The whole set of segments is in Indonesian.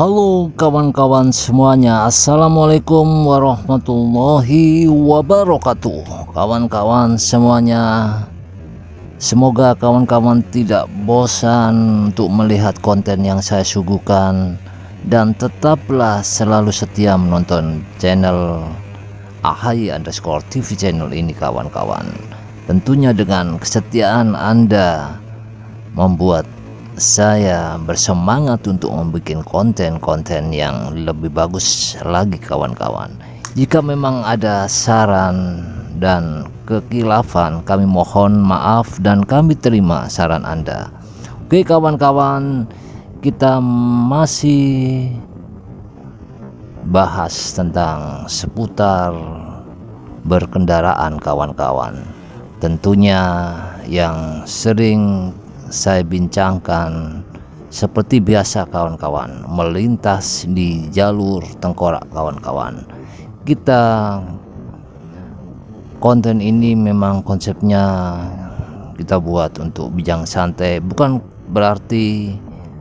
Halo kawan-kawan semuanya, Assalamualaikum warahmatullahi wabarakatuh. Kawan-kawan semuanya, semoga kawan-kawan tidak bosan untuk melihat konten yang saya suguhkan, dan tetaplah selalu setia menonton channel AHY_TV channel ini kawan-kawan. Tentunya dengan kesetiaan Anda membuat saya bersemangat untuk membuat konten-konten yang lebih bagus lagi kawan-kawan. Jika memang ada saran dan kekilafan, kami mohon maaf dan kami terima saran Anda. Oke kawan-kawan, kita masih bahas tentang seputar berkendaraan kawan-kawan. Tentunya yang sering saya bincangkan seperti biasa kawan-kawan, melintas di jalur tengkorak kawan-kawan. Konten ini memang konsepnya kita buat untuk bijang santai, bukan berarti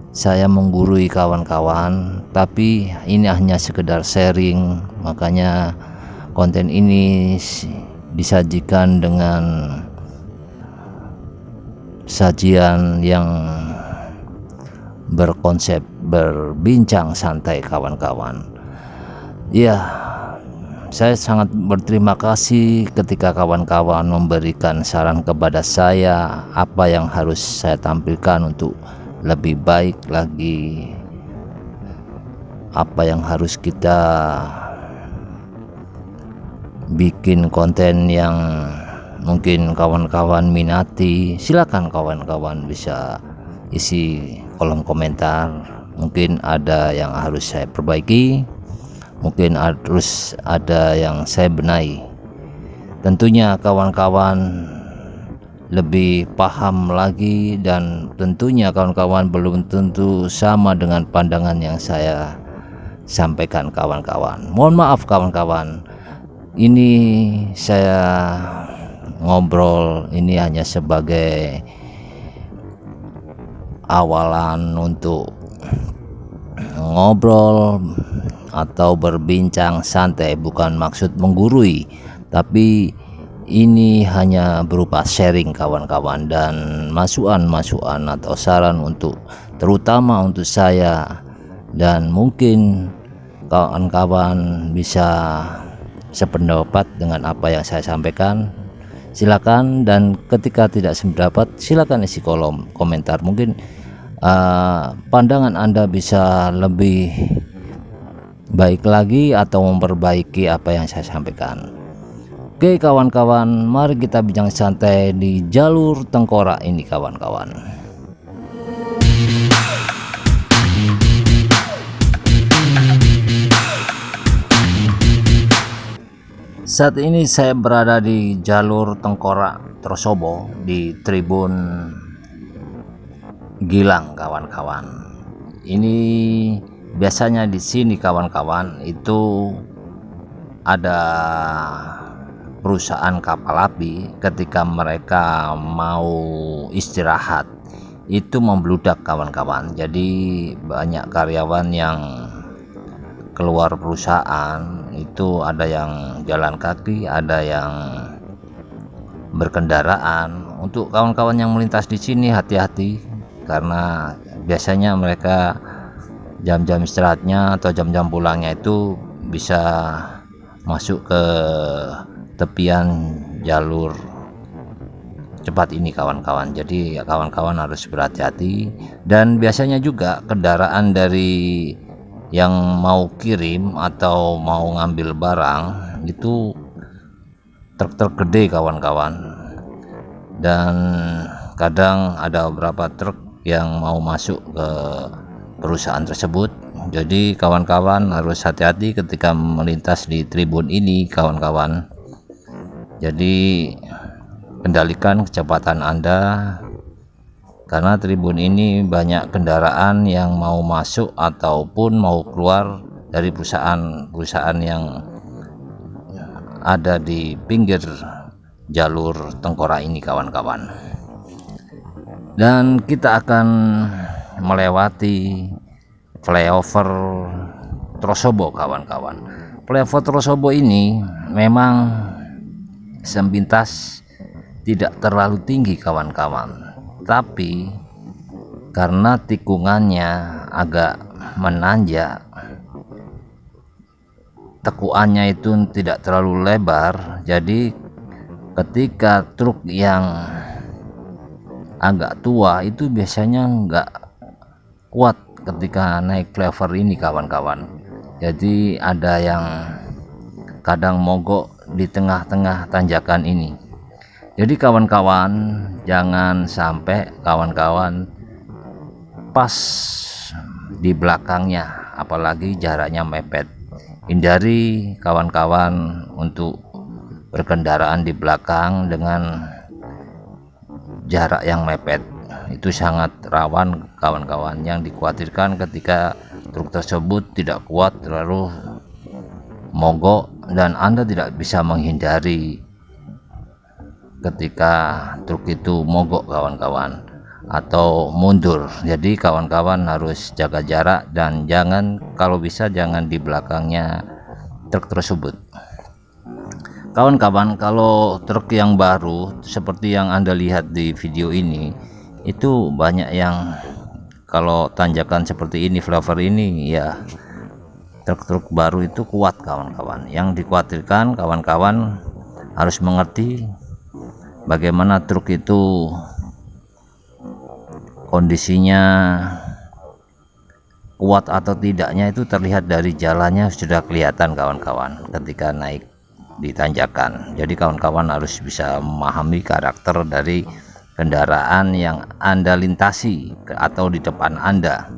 saya menggurui kawan-kawan, tapi ini hanya sekedar sharing. Makanya konten ini disajikan dengan sajian yang berkonsep berbincang santai kawan-kawan. Ya, saya sangat berterima kasih ketika kawan-kawan memberikan saran kepada saya apa yang harus saya tampilkan untuk lebih baik lagi, apa yang harus kita bikin konten yang mungkin kawan-kawan minati. Silakan kawan-kawan bisa isi kolom komentar. Mungkin ada yang harus saya perbaiki, mungkin harus ada yang saya benahi. Tentunya kawan-kawan lebih paham lagi, dan tentunya kawan-kawan belum tentu sama dengan pandangan yang saya sampaikan kawan-kawan. Mohon maaf kawan-kawan, ini saya ngobrol ini hanya sebagai awalan untuk ngobrol atau berbincang santai, bukan maksud menggurui, tapi ini hanya berupa sharing kawan-kawan dan masukan atau saran untuk terutama untuk saya, dan mungkin kawan-kawan bisa sependapat dengan apa yang saya sampaikan. Silakan, dan ketika tidak sependapat silakan isi kolom komentar. Mungkin pandangan Anda bisa lebih baik lagi atau memperbaiki apa yang saya sampaikan. Oke kawan-kawan, mari kita bincang santai di jalur tengkorak ini kawan-kawan. Saat ini saya berada di jalur tengkorak Trosobo di Tribun Gilang kawan-kawan. Ini biasanya di sini kawan-kawan itu ada perusahaan kapal api, ketika mereka mau istirahat itu membludak kawan-kawan. Jadi banyak karyawan yang keluar perusahaan itu, ada yang jalan kaki, ada yang berkendaraan. Untuk kawan-kawan yang melintas di sini hati-hati, karena biasanya mereka jam-jam istirahatnya atau jam-jam pulangnya itu bisa masuk ke tepian jalur cepat ini kawan-kawan. Jadi kawan-kawan harus berhati-hati. Dan biasanya juga kendaraan dari yang mau kirim atau mau ngambil barang itu truk-truk gede kawan-kawan, dan kadang ada beberapa truk yang mau masuk ke perusahaan tersebut. Jadi kawan-kawan harus hati-hati ketika melintas di tribun ini kawan-kawan. Jadi kendalikan kecepatan Anda, karena tribun ini banyak kendaraan yang mau masuk ataupun mau keluar dari perusahaan yang ada di pinggir jalur tengkorak ini kawan-kawan. Dan kita akan melewati flyover Trosobo kawan-kawan. Flyover Trosobo ini memang sepintas tidak terlalu tinggi kawan-kawan, tapi karena tikungannya agak menanjak, tekuannya itu tidak terlalu lebar, jadi ketika truk yang agak tua itu biasanya nggak kuat ketika naik flyover ini kawan-kawan. Jadi ada yang kadang mogok di tengah-tengah tanjakan ini. Jadi kawan-kawan, jangan sampai kawan-kawan pas di belakangnya, apalagi jaraknya mepet. Hindari kawan-kawan untuk berkendaraan di belakang dengan jarak yang mepet. Itu sangat rawan kawan-kawan, yang dikhawatirkan ketika truk tersebut tidak kuat lalu mogok dan Anda tidak bisa menghindari ketika truk itu mogok kawan-kawan atau mundur. Jadi kawan-kawan harus jaga jarak dan jangan, kalau bisa jangan di belakangnya truk tersebut. Kawan-kawan, kalau truk yang baru seperti yang Anda lihat di video ini, itu banyak yang kalau tanjakan seperti ini, flyover ini, ya truk-truk baru itu kuat kawan-kawan. Yang dikhawatirkan kawan-kawan harus mengerti bagaimana truk itu kondisinya kuat atau tidaknya itu terlihat dari jalannya, sudah kelihatan kawan-kawan ketika naik di tanjakan. Jadi kawan-kawan harus bisa memahami karakter dari kendaraan yang Anda lintasi atau di depan Anda.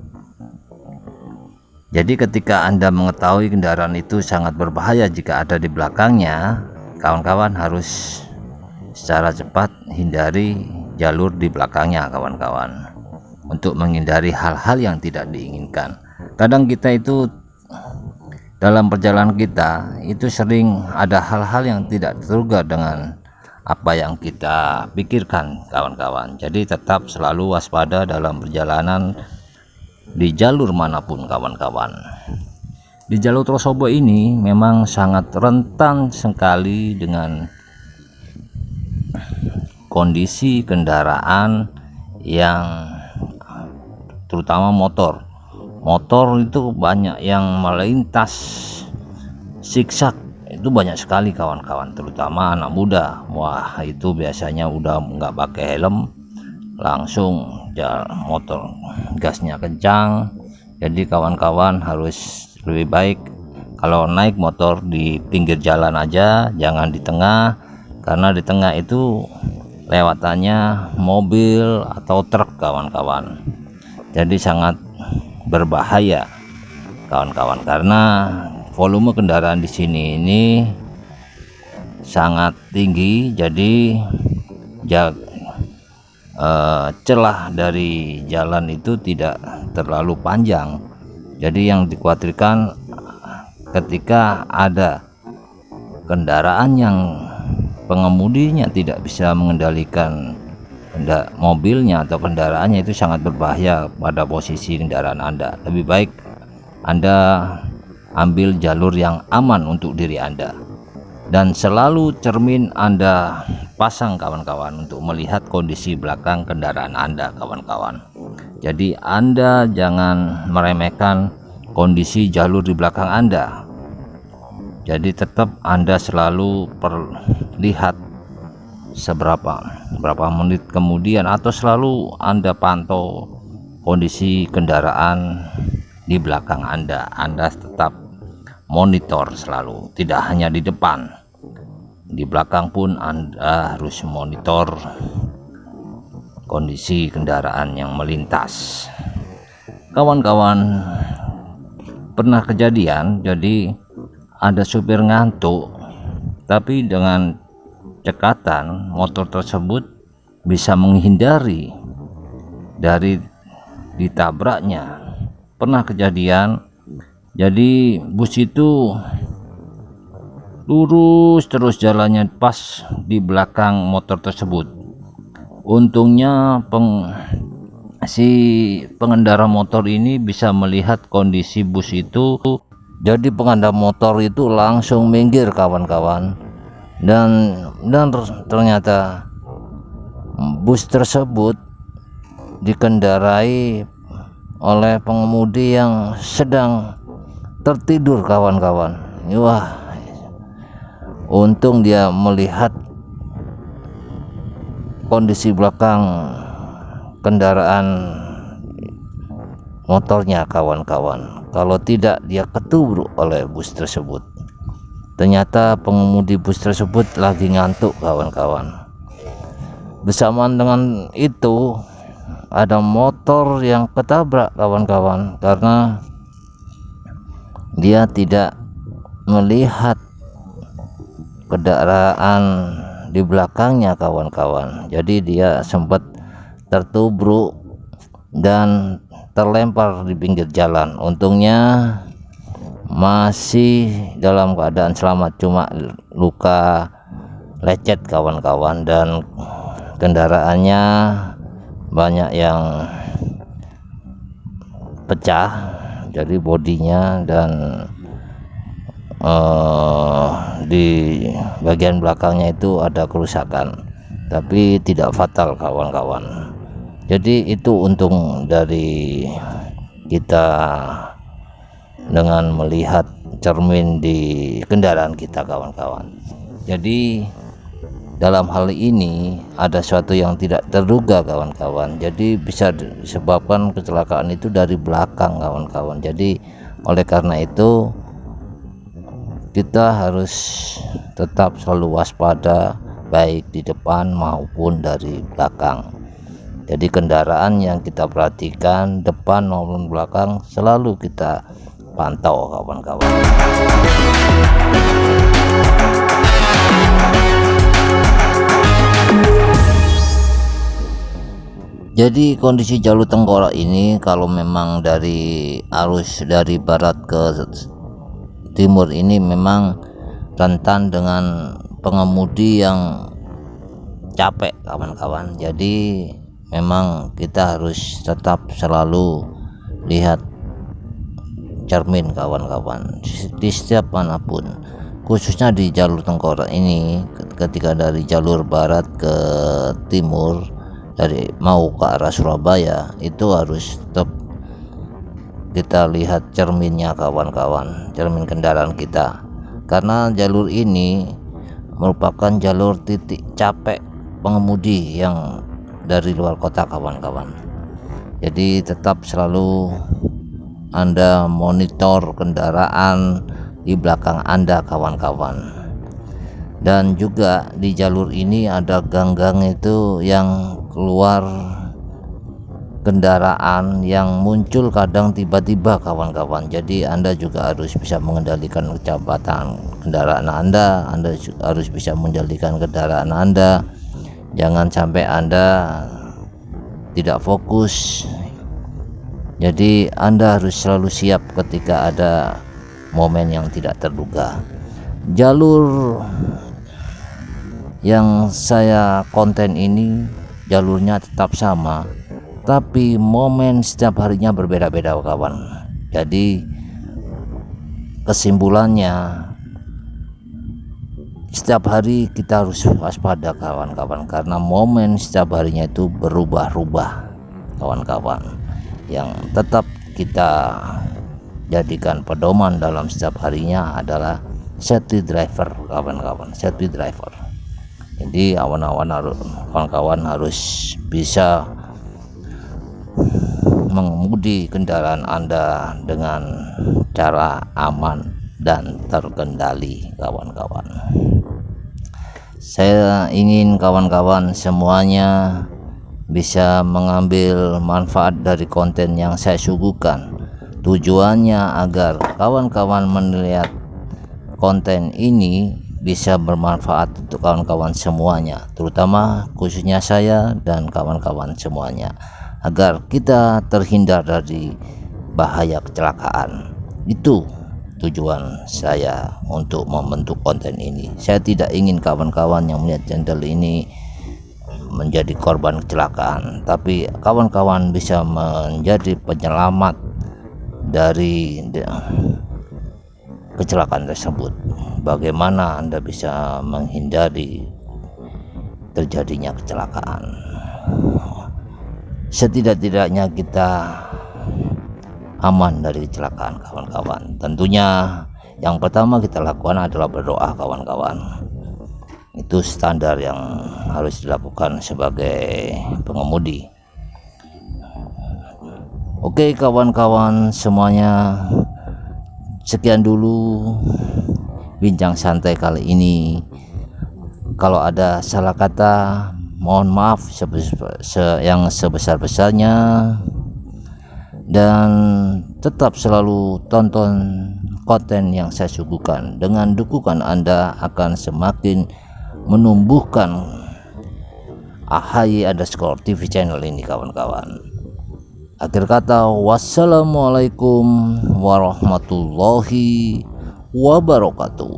Jadi ketika Anda mengetahui kendaraan itu sangat berbahaya jika ada di belakangnya, kawan-kawan harus secara cepat hindari jalur di belakangnya kawan-kawan, untuk menghindari hal-hal yang tidak diinginkan. Kadang kita itu dalam perjalanan kita itu sering ada hal-hal yang tidak terduga dengan apa yang kita pikirkan kawan-kawan. Jadi tetap selalu waspada dalam perjalanan di jalur manapun kawan-kawan. Di jalur Trosobo ini memang sangat rentan sekali dengan kondisi kendaraan yang terutama motor itu banyak yang melintas zigzag, itu banyak sekali kawan-kawan, terutama anak muda. Wah, itu biasanya udah nggak pakai helm, langsung motor gasnya kencang. Jadi kawan-kawan harus lebih baik kalau naik motor di pinggir jalan aja, jangan di tengah, karena di tengah itu lewatannya mobil atau truk kawan-kawan. Jadi sangat berbahaya kawan-kawan, karena volume kendaraan di sini ini sangat tinggi. Jadi celah dari jalan itu tidak terlalu panjang. Jadi yang dikhawatirkan ketika ada kendaraan yang pengemudinya tidak bisa mengendalikan mobilnya atau kendaraannya, itu sangat berbahaya pada posisi kendaraan Anda. Lebih baik Anda ambil jalur yang aman untuk diri Anda, dan selalu cermin Anda pasang kawan-kawan untuk melihat kondisi belakang kendaraan Anda kawan-kawan. Jadi Anda jangan meremehkan kondisi jalur di belakang Anda. Jadi tetap Anda selalu perlihat berapa menit kemudian, atau selalu Anda pantau kondisi kendaraan di belakang Anda. Anda tetap monitor selalu, tidak hanya di depan, di belakang pun Anda harus monitor kondisi kendaraan yang melintas. Kawan-kawan, pernah kejadian, jadi ada supir ngantuk, tapi dengan cekatan motor tersebut bisa menghindari dari ditabraknya. Pernah kejadian, jadi bus itu lurus terus jalannya pas di belakang motor tersebut. Untungnya si pengendara motor ini bisa melihat kondisi bus itu. Jadi pengendara motor itu langsung minggir kawan-kawan, dan ternyata bus tersebut dikendarai oleh pengemudi yang sedang tertidur kawan-kawan. Wah, untung dia melihat kondisi belakang kendaraan motornya kawan-kawan. Kalau tidak, dia ketubruk oleh bus tersebut. Ternyata pengemudi bus tersebut lagi ngantuk kawan-kawan. Bersamaan dengan itu ada motor yang ketabrak kawan-kawan, karena dia tidak melihat kendaraan di belakangnya kawan-kawan. Jadi dia sempat tertubruk dan terlempar di pinggir jalan. Untungnya masih dalam keadaan selamat, cuma luka lecet kawan-kawan, dan kendaraannya banyak yang pecah, jadi bodinya dan di bagian belakangnya itu ada kerusakan, tapi tidak fatal kawan-kawan. Jadi itu untung dari kita dengan melihat cermin di kendaraan kita kawan-kawan. Jadi dalam hal ini ada sesuatu yang tidak terduga kawan-kawan. Jadi bisa disebabkan kecelakaan itu dari belakang kawan-kawan. Jadi oleh karena itu kita harus tetap selalu waspada, baik di depan maupun dari belakang. Jadi kendaraan yang kita perhatikan depan maupun belakang selalu kita pantau kawan-kawan. Jadi kondisi jalur tengkorak ini kalau memang dari arus dari barat ke timur ini memang rentan dengan pengemudi yang capek kawan-kawan. Jadi memang kita harus tetap selalu lihat cermin kawan-kawan di setiap manapun, khususnya di jalur tengkorak ini. Ketika dari jalur barat ke timur, dari mau ke arah Surabaya, itu harus tetap kita lihat cerminnya kawan-kawan, cermin kendaraan kita, karena jalur ini merupakan jalur titik capek pengemudi yang dari luar kota kawan-kawan. Jadi tetap selalu Anda monitor kendaraan di belakang Anda kawan-kawan. Dan juga di jalur ini ada gang-gang itu yang keluar kendaraan yang muncul kadang tiba-tiba kawan-kawan. Jadi Anda juga harus bisa mengendalikan kecepatan kendaraan Anda harus bisa mengendalikan kendaraan Anda. Jangan sampai Anda tidak fokus. Jadi Anda harus selalu siap ketika ada momen yang tidak terduga. Jalur yang saya konten ini jalurnya tetap sama, tapi momen setiap harinya berbeda-beda kawan. Jadi kesimpulannya, setiap hari kita harus waspada kawan-kawan, karena momen setiap harinya itu berubah-ubah kawan-kawan. Yang tetap kita jadikan pedoman dalam setiap harinya adalah safety driver kawan-kawan, safety driver. Jadi kawan-kawan harus bisa mengemudi kendaraan Anda dengan cara aman dan terkendali kawan-kawan. Saya ingin kawan-kawan semuanya bisa mengambil manfaat dari konten yang saya suguhkan. Tujuannya agar kawan-kawan melihat konten ini bisa bermanfaat untuk kawan-kawan semuanya, terutama khususnya saya dan kawan-kawan semuanya, agar kita terhindar dari bahaya kecelakaan. Itu tujuan saya untuk membentuk konten ini. Saya tidak ingin kawan-kawan yang melihat channel ini menjadi korban kecelakaan, tapi kawan-kawan bisa menjadi penyelamat dari kecelakaan tersebut. Bagaimana Anda bisa menghindari terjadinya kecelakaan? Setidak-tidaknya kita aman dari kecelakaan, kawan-kawan. Tentunya yang pertama kita lakukan adalah berdoa, kawan-kawan. Itu standar yang harus dilakukan sebagai pengemudi. Oke kawan-kawan semuanya, sekian dulu bincang santai kali ini. Kalau ada salah kata, mohon maaf yang sebesar-besarnya. Dan tetap selalu tonton konten yang saya suguhkan. Dengan dukungan Anda akan semakin menumbuhkan AHY_TV channel ini, kawan-kawan. Akhir kata, wassalamualaikum warahmatullahi wabarakatuh.